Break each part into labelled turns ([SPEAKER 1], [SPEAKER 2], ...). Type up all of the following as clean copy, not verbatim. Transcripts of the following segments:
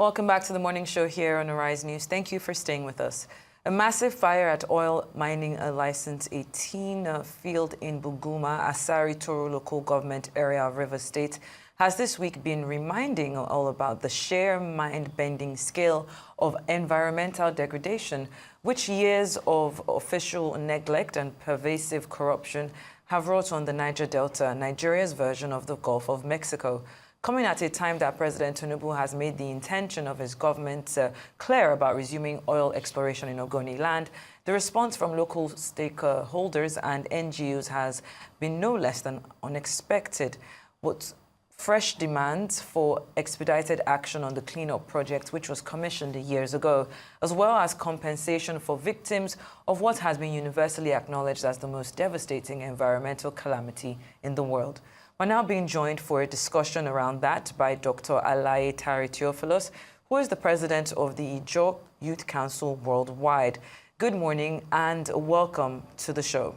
[SPEAKER 1] Welcome back to the morning show here on Arise News. Thank you for staying with us. A massive fire at oil mining license 18 field in Buguma, Asari Toro local government area of Rivers State, has this week been reminding all about the sheer mind-bending scale of environmental degradation, which years of official neglect and pervasive corruption have wrought on the Niger Delta, Nigeria's version of the Gulf of Mexico. Coming at a time that President Tinubu has made the intention of his government clear about resuming oil exploration in Ogoniland, the response from local stakeholders and NGOs has been no less than unexpected, with fresh demands for expedited action on the cleanup project, which was commissioned years ago, as well as compensation for victims of what has been universally acknowledged as the most devastating environmental calamity in the world. We're now being joined for a discussion around that by Dr. Alaye Tari Theophilus, who is the president of the Ijaws Youth Council Worldwide. Good morning and welcome to the show.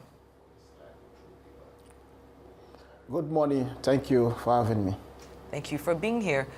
[SPEAKER 2] Good morning. Thank you for having me.
[SPEAKER 1] Thank you for being here.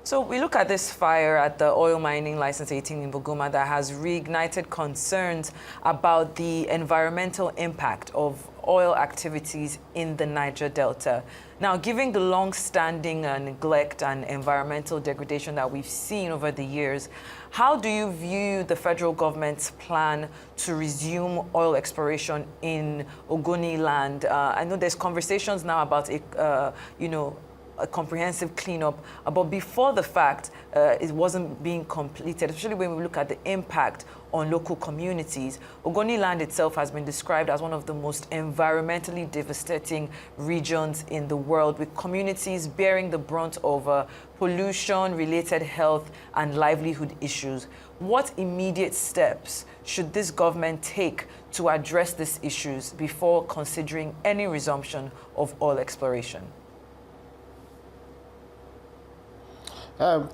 [SPEAKER 1] So we look at this fire at the oil mining license 18 in Buguma that has reignited concerns about the environmental impact of oil activities in the Niger Delta. Now, given the long-standing neglect and environmental degradation that we've seen over the years, how do you view the federal government's plan to resume oil exploration in Ogoniland? I know there's conversations now about a comprehensive cleanup, but before the fact, it wasn't being completed, especially when we look at the impact on local communities. Ogoniland itself has been described as one of the most environmentally devastating regions in the world, with communities bearing the brunt of pollution-related health and livelihood issues. What immediate steps should this government take to address these issues before considering any resumption of oil exploration?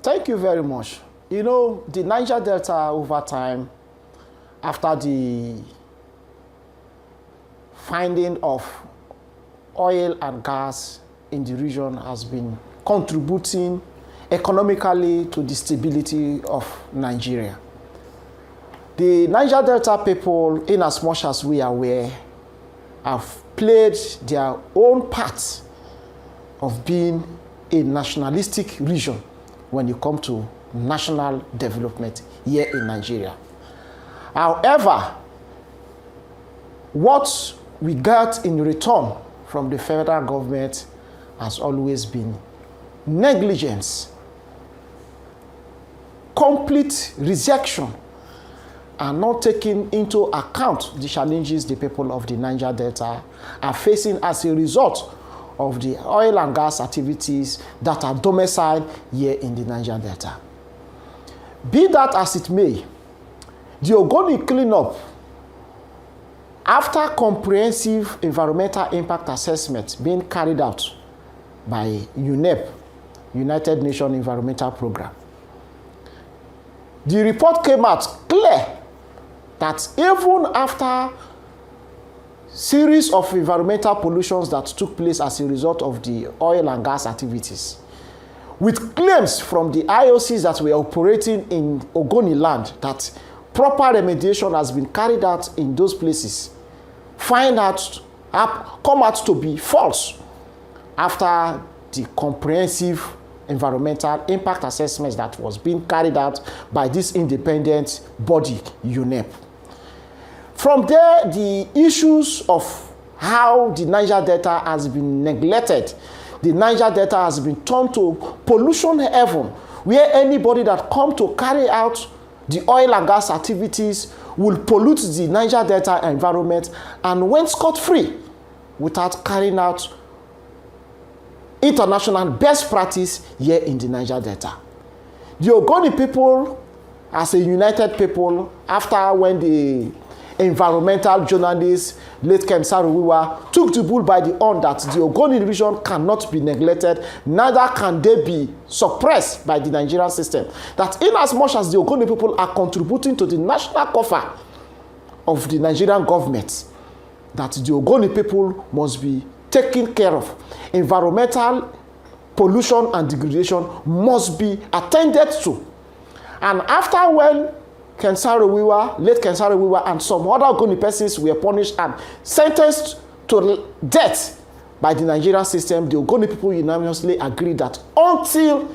[SPEAKER 2] Thank you very much. You know, the Niger Delta over time, after the finding of oil and gas in the region, has been contributing economically to the stability of Nigeria. The Niger Delta people, in as much as we are aware, have played their own part of being a nationalistic region when you come to national development here in Nigeria. However, what we got in return from the federal government has always been negligence, complete rejection, and not taking into account the challenges the people of the Niger Delta are facing as a result of the oil and gas activities that are domiciled here in the Niger Delta. Be that as it may, the Ogoni cleanup, after comprehensive environmental impact assessment being carried out by UNEP, United Nations Environmental Program, the report came out clear that even after series of environmental pollutions that took place as a result of the oil and gas activities, with claims from the IOCs that were operating in Ogoniland that proper remediation has been carried out in those places, come out to be false after the comprehensive environmental impact assessments that was being carried out by this independent body, UNEP. From there, the issues of how the Niger Delta has been neglected, the Niger Delta has been turned to pollution heaven, where anybody that come to carry out the oil and gas activities will pollute the Niger Delta environment and went scot-free without carrying out international best practice here in the Niger Delta. The Ogoni people, as a united people, after when the environmental journalist late Ken Saruwiwa took the bull by the horn that the Ogoni region cannot be neglected, neither can they be suppressed by the Nigerian system. That in as much as the Ogoni people are contributing to the national coffer of the Nigerian government, that the Ogoni people must be taken care of. Environmental pollution and degradation must be attended to. And after when late Kensaro Wiwa and some other Ogoni persons were punished and sentenced to death by the Nigerian system, the Ogoni people unanimously agreed that until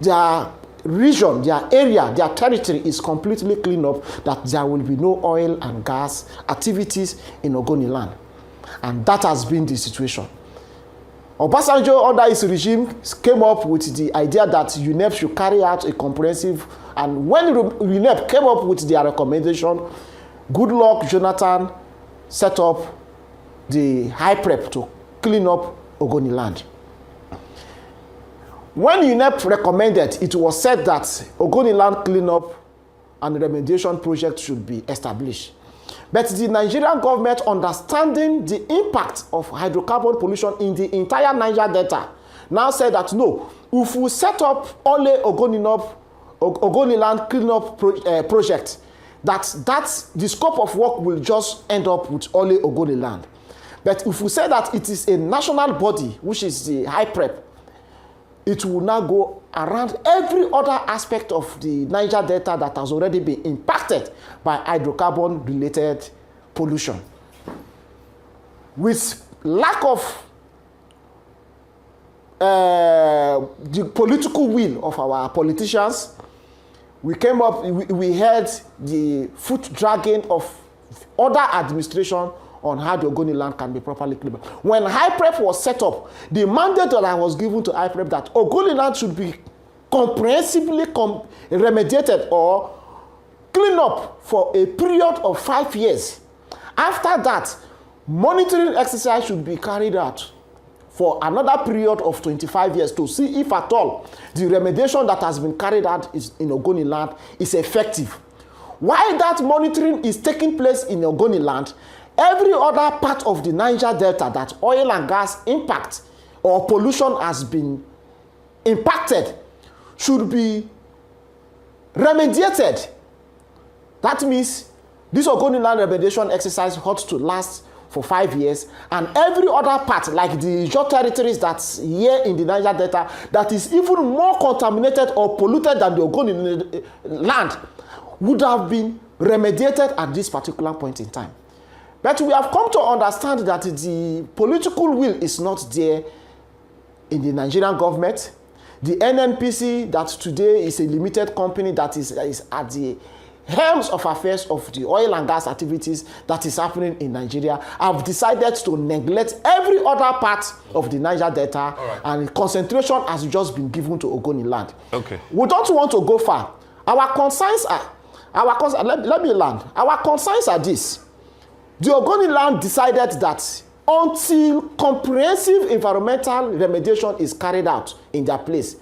[SPEAKER 2] their region, their area, their territory is completely cleaned up, that there will be no oil and gas activities in Ogoniland. And that has been the situation. Obasanjo, under his regime, came up with the idea that UNEP should carry out a comprehensive, and when UNEP came up with their recommendation, Goodluck Jonathan set up the high prep to clean up Ogoniland. When UNEP recommended, it was said that Ogoniland cleanup and remediation project should be established. But the Nigerian government, understanding the impact of hydrocarbon pollution in the entire Niger Delta, now said that no, if we set up only Ogoniland cleanup project, that the scope of work will just end up with only Ogoniland. But if we say that it is a national body, which is the high prep, it will now go around every other aspect of the Niger Delta that has already been impacted by hydrocarbon-related pollution. With lack of the political will of our politicians, we heard the foot dragging of other administration on how the Ogoniland can be properly cleaned up. When HIPREP was set up, the mandate that I was given to HIPREP that Ogoniland should be comprehensively remediated or cleaned up for a period of 5 years. After that, monitoring exercise should be carried out for another period of 25 years to see if at all the remediation that has been carried out in Ogoniland is effective. While that monitoring is taking place in Ogoniland, every other part of the Niger Delta that oil and gas impact or pollution has been impacted should be remediated. That means this Ogoniland remediation exercise ought to last for 5 years, and every other part, like the Ijaws territories that's here in the Niger Delta, that is even more contaminated or polluted than the Ogoniland, would have been remediated at this particular point in time. But we have come to understand that the political will is not there in the Nigerian government. The NNPC, that today is a limited company that is at the helms of affairs of the oil and gas activities that is happening in Nigeria, have decided to neglect every other part of the Niger Delta, and concentration has just been given to Ogoniland. Okay. We don't want to go far. Our concerns are, let me land. Our concerns are this. The Ogoniland decided that until comprehensive environmental remediation is carried out in their place,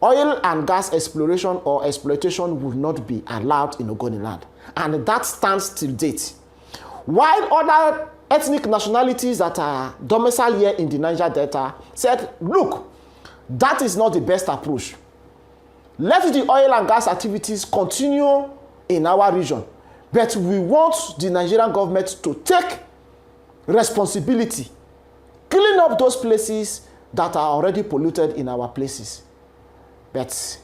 [SPEAKER 2] oil and gas exploration or exploitation will not be allowed in Ogoniland. And that stands till date. While other ethnic nationalities that are domiciled here in the Niger Delta said, look, that is not the best approach. Let the oil and gas activities continue in our region. But we want the Nigerian government to take responsibility, clean up those places that are already polluted in our places. But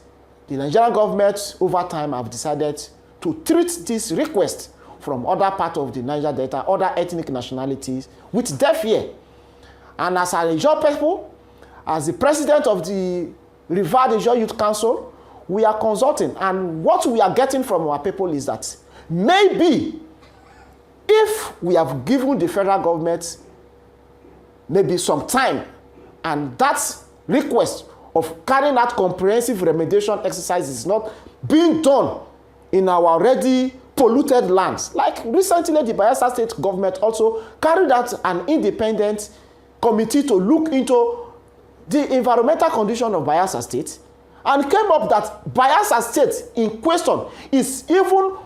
[SPEAKER 2] the Nigerian government over time have decided to treat this request from other parts of the Niger Delta, other ethnic nationalities, with deaf ear. And as an Ijaws people, as the president of the revered Ijaws Youth Council, we are consulting. And what we are getting from our people is that maybe if we have given the federal government maybe some time, and that request of carrying out comprehensive remediation exercise is not being done in our already polluted lands. Like recently, the Bayelsa State government also carried out an independent committee to look into the environmental condition of Bayelsa State, and came up that Bayelsa State in question is even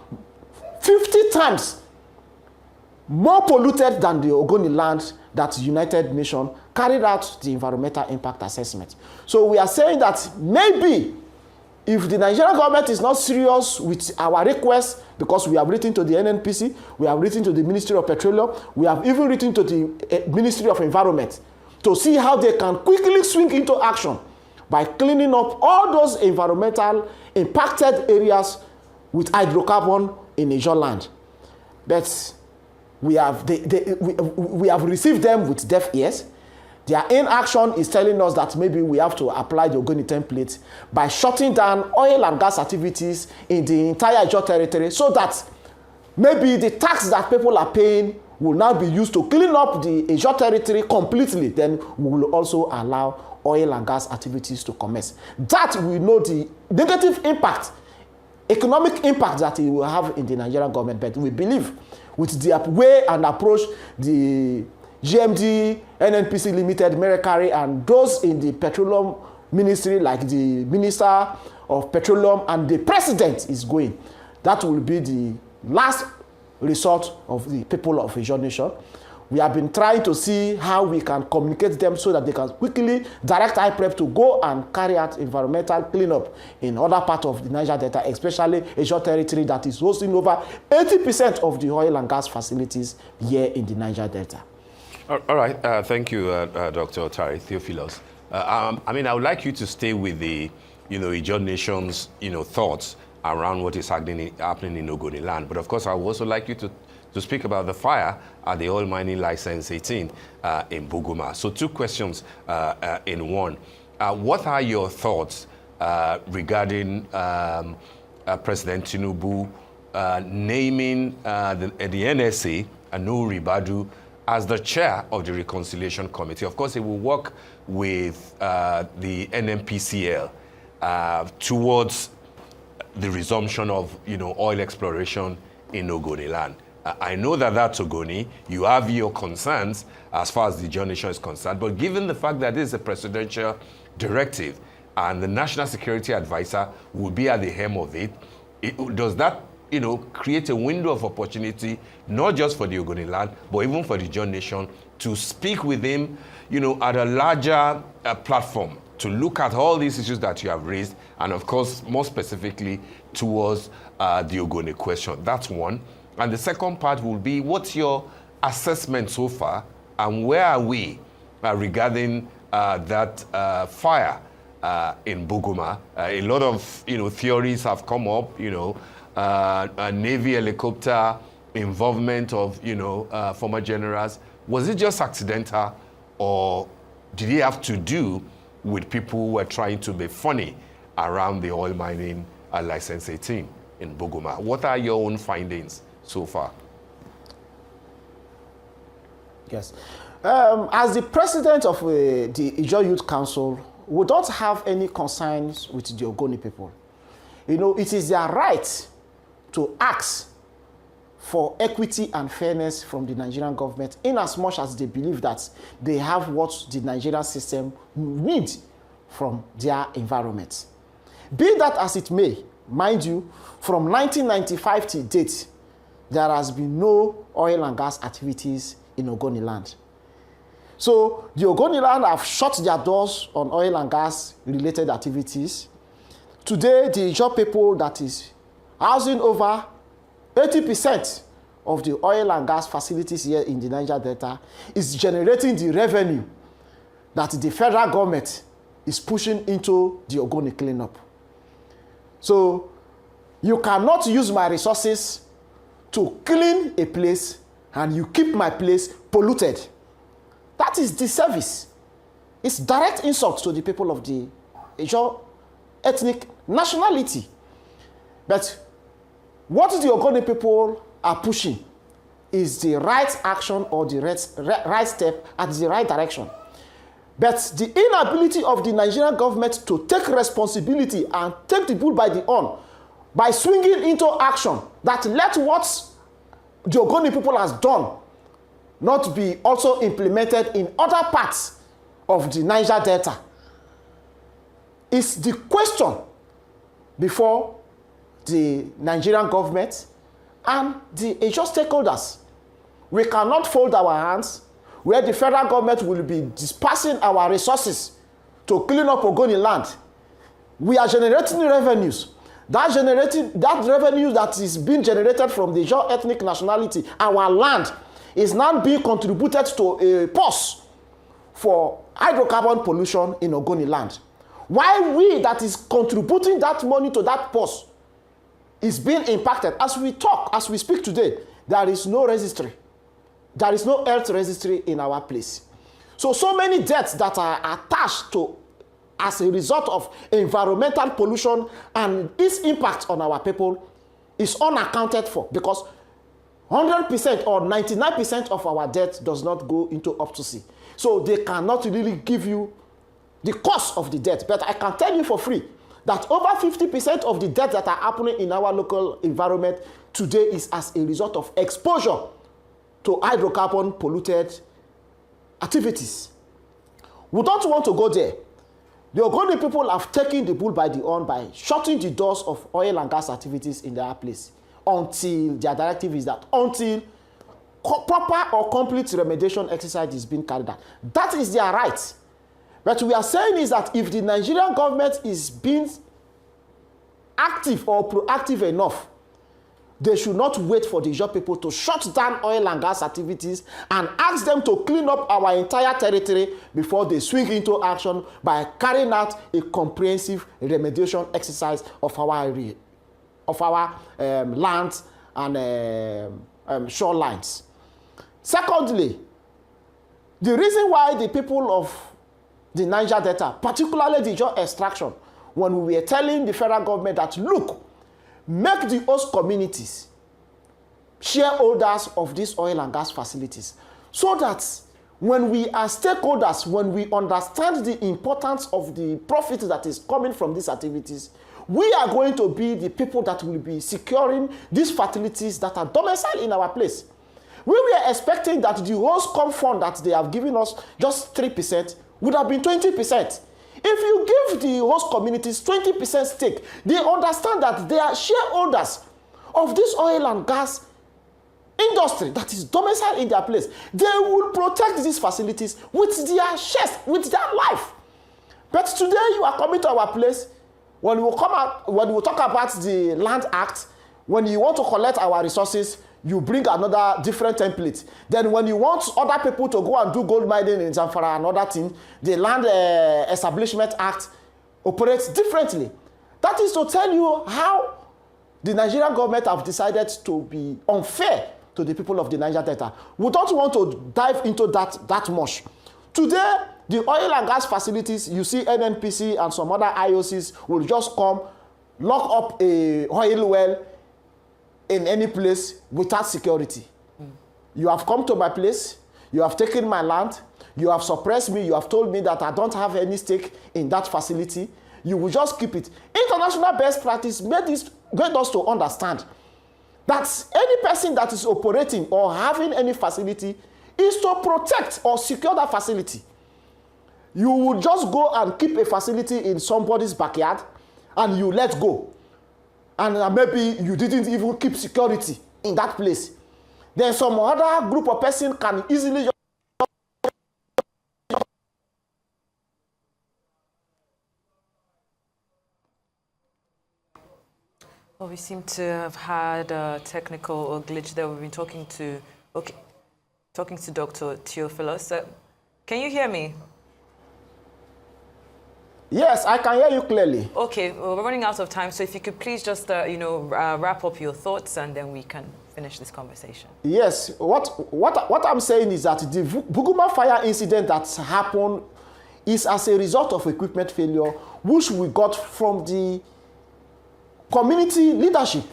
[SPEAKER 2] 50 times more polluted than the Ogoniland that the United Nations carried out the environmental impact assessment. So we are saying that maybe if the Nigerian government is not serious with our request, because we have written to the NNPC, we have written to the Ministry of Petroleum, we have even written to the Ministry of Environment to see how they can quickly swing into action by cleaning up all those environmental impacted areas with hydrocarbon in Ijaws. But we have received them with deaf ears. Their inaction is telling us that maybe we have to apply the Ogoni template by shutting down oil and gas activities in the entire Ijaws territory, so that maybe the tax that people are paying will now be used to clean up the Ijaws territory completely. Then we will also allow oil and gas activities to commence. That we know the negative impact, economic impact that it will have in the Nigerian government. But we believe with the way and approach the GMD, NNPC Limited, Mercari, and those in the petroleum ministry, like the Minister of Petroleum and the President is going, that will be the last resort of the people of Ijaws Nation. We have been trying to see how we can communicate them so that they can quickly direct IPREP to go and carry out environmental cleanup in other parts of the Niger Delta, especially Ijaws territory that is hosting over 80% of the oil and gas facilities here in the Niger Delta.
[SPEAKER 3] All right, thank you, Dr. Otari, Theophilus. I mean, I would like you to stay with the, Ijaws Nation's, thoughts around what is happening in Ogoniland. But of course, I would also like you to speak about the fire at the oil mining license 18 in Buguma. So 2 questions in one. What are your thoughts regarding President Tinubu naming the NSA, Anu Ribadu, as the chair of the Reconciliation Committee? Of course, it will work with the NNPCL towards the resumption of, oil exploration in Ogoniland. I know that that's Ogoni. You have your concerns as far as the Ijaws Nation is concerned, but given the fact that this is a presidential directive and the National Security Advisor will be at the helm of it, does that create a window of opportunity, not just for the Ogoniland, but even for the Ijaws Nation, to speak with him, at a larger platform, to look at all these issues that you have raised, and of course, more specifically, towards the Ogoni question? That's one. And the second part will be, what's your assessment so far, and where are we regarding that fire in Buguma? A lot of theories have come up, a Navy helicopter, involvement of former generals. Was it just accidental, or did it have to do with people who were trying to be funny around the oil mining license 18 in Buguma? What are your own findings so far? Yes.
[SPEAKER 2] As the president of the Ijaws Youth Council, we don't have any concerns with the Ogoni people. It is their right to ask for equity and fairness from the Nigerian government, in as much as they believe that they have what the Nigerian system needs from their environment. Be that as it may, mind you, from 1995 to date, there has been no oil and gas activities in Ogoniland. So the Ogoniland have shut their doors on oil and gas related activities. Today, the Ijaws people that is housing over 80% of the oil and gas facilities here in the Niger Delta is generating the revenue that the federal government is pushing into the Ogoni cleanup. So you cannot use my resources to clean a place and you keep my place polluted. That is disservice. It's direct insult to the people of the Ijaws ethnic nationality. But what the Ogoni people are pushing is the right action or the right step at the right direction. But the inability of the Nigerian government to take responsibility and take the bull by the horn by swinging into action that let what the Ogoni people has done not be also implemented in other parts of the Niger Delta is the question before the Nigerian government and the Ijaws stakeholders. We cannot fold our hands where the federal government will be dispersing our resources to clean up Ogoniland. We are generating revenues. That revenue that is being generated from the Ijaws ethnic nationality, our land, is now being contributed to a pause for hydrocarbon pollution in Ogoniland. Why we that is contributing that money to that purse is being impacted. As we talk, as we speak today, there is no registry. There is no health registry in our place. So many deaths that are attached to as a result of environmental pollution and its impact on our people is unaccounted for, because 100% or 99% of our death does not go into autopsy. So they cannot really give you the cost of the death. But I can tell you for free that over 50% of the deaths that are happening in our local environment today is as a result of exposure to hydrocarbon polluted activities. We don't want to go there. The Ogoni people have taken the bull by the horn by shutting the doors of oil and gas activities in their place until their directive is that until proper or complete remediation exercise is being carried out. That is their right. But we are saying is that if the Nigerian government is being active or proactive enough, they should not wait for the Ijaw people to shut down oil and gas activities and ask them to clean up our entire territory before they swing into action by carrying out a comprehensive remediation exercise of our lands and shorelines. Secondly, the reason why the people of the Niger Delta, particularly the Ijaw extraction, when we were telling the federal government that, look, make the host communities shareholders of these oil and gas facilities, so that when we are stakeholders, when we understand the importance of the profit that is coming from these activities, we are going to be the people that will be securing these facilities that are domiciled in our place. We were expecting that the host com fund that they have given us, just 3%, would have been 20%. If you give the host communities 20% stake, they understand that they are shareholders of this oil and gas industry that is domiciled in their place. They will protect these facilities with their shares, with their life. But today you are coming to our place, when we talk about the Land Act, when you want to collect our resources, you bring another different template. Then when you want other people to go and do gold mining in Zamfara and other thing, the Land Establishment Act operates differently. That is to tell you how the Nigerian government have decided to be unfair to the people of the Niger Delta. We don't want to dive into that much. Today, the oil and gas facilities, you see NNPC and some other IOCs will just come, lock up a oil well in any place without security. You have come to my place, you have taken my land, you have suppressed me, you have told me that I don't have any stake in that facility. You will just keep it. International best practice made us to understand that any person that is operating or having any facility is to protect or secure that facility. You will just go and keep a facility in somebody's backyard and you let go. And maybe you didn't even keep security in that place. Then some other group of person can easily just
[SPEAKER 1] well, we seem to have had a technical glitch there. We've been talking to Dr. Theophilus. Can you hear me?
[SPEAKER 2] Yes, I can hear you clearly.
[SPEAKER 1] Okay, well, we're running out of time, so if you could please just, wrap up your thoughts and then we can finish this conversation.
[SPEAKER 2] Yes, what I'm saying is that the Buguma fire incident that happened is as a result of equipment failure, which we got from the community leadership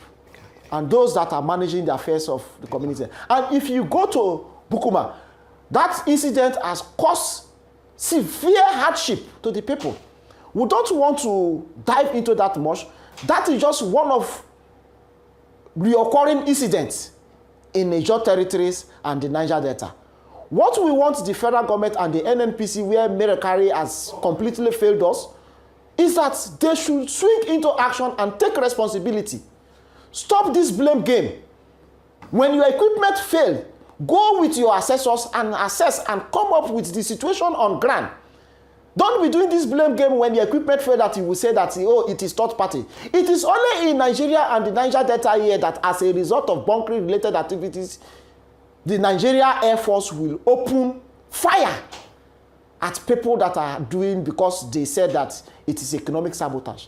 [SPEAKER 2] and those that are managing the affairs of the community. And if you go to Buguma, that incident has caused severe hardship to the people. We don't want to dive into that much. That is just one of reoccurring incidents in Ijaw territories and the Niger Delta. What we want the federal government and the NNPC, where Merekari has completely failed us, is that they should swing into action and take responsibility. Stop this blame game. When your equipment fails, go with your assessors and assess and come up with the situation on ground. Don't be doing this blame game when the equipment fails that you will say that, oh, it is third party. It is only in Nigeria and the Niger Delta here that as a result of bunkering related activities, the Nigeria Air Force will open fire at people that are doing because they said that it is economic sabotage.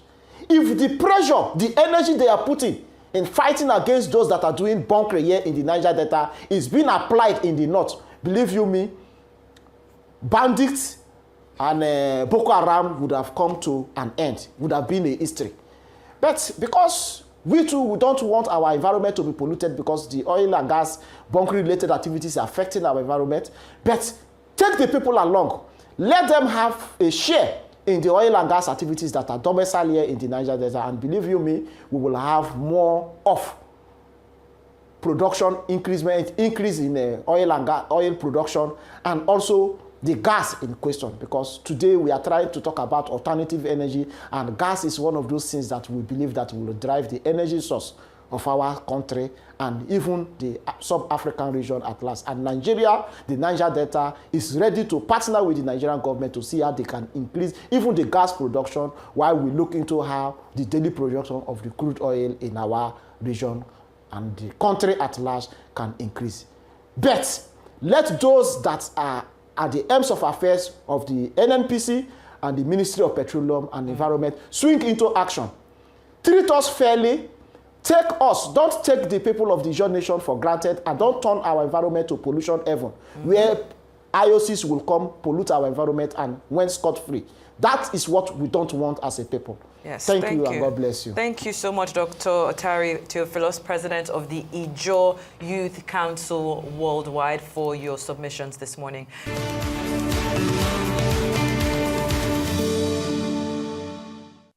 [SPEAKER 2] If the pressure, the energy they are putting in fighting against those that are doing bunkering here in the Niger Delta is being applied in the north, believe you me, bandits and Boko Haram would have come to an end, would have been a history. But because we too, we don't want our environment to be polluted because the oil and gas bunkering related activities are affecting our environment, but take the people along. Let them have a share in the oil and gas activities that are domiciled here in the Niger Delta, and believe you me, we will have more of production increase in oil and gas, oil production, and also the gas in question, because today we are trying to talk about alternative energy, and gas is one of those things that we believe that will drive the energy source of our country and even the sub-African region at last. And Nigeria, the Niger Delta, is ready to partner with the Nigerian government to see how they can increase even the gas production while we look into how the daily production of the crude oil in our region and the country at large can increase. But let those that are at the ends of affairs of the NNPC and the Ministry of Petroleum and Environment swing into action. Treat us fairly. Don't take the people of the Ijaws nation for granted, and don't turn our environment to pollution heaven, where IOCs will come, pollute our environment, and went scot-free. That is what we don't want as a people.
[SPEAKER 1] Yes,
[SPEAKER 2] thank you, and God bless you.
[SPEAKER 1] Thank you so much, Dr. Otari Theophilus, President of the Ijaws Youth Council Worldwide, for your submissions this morning.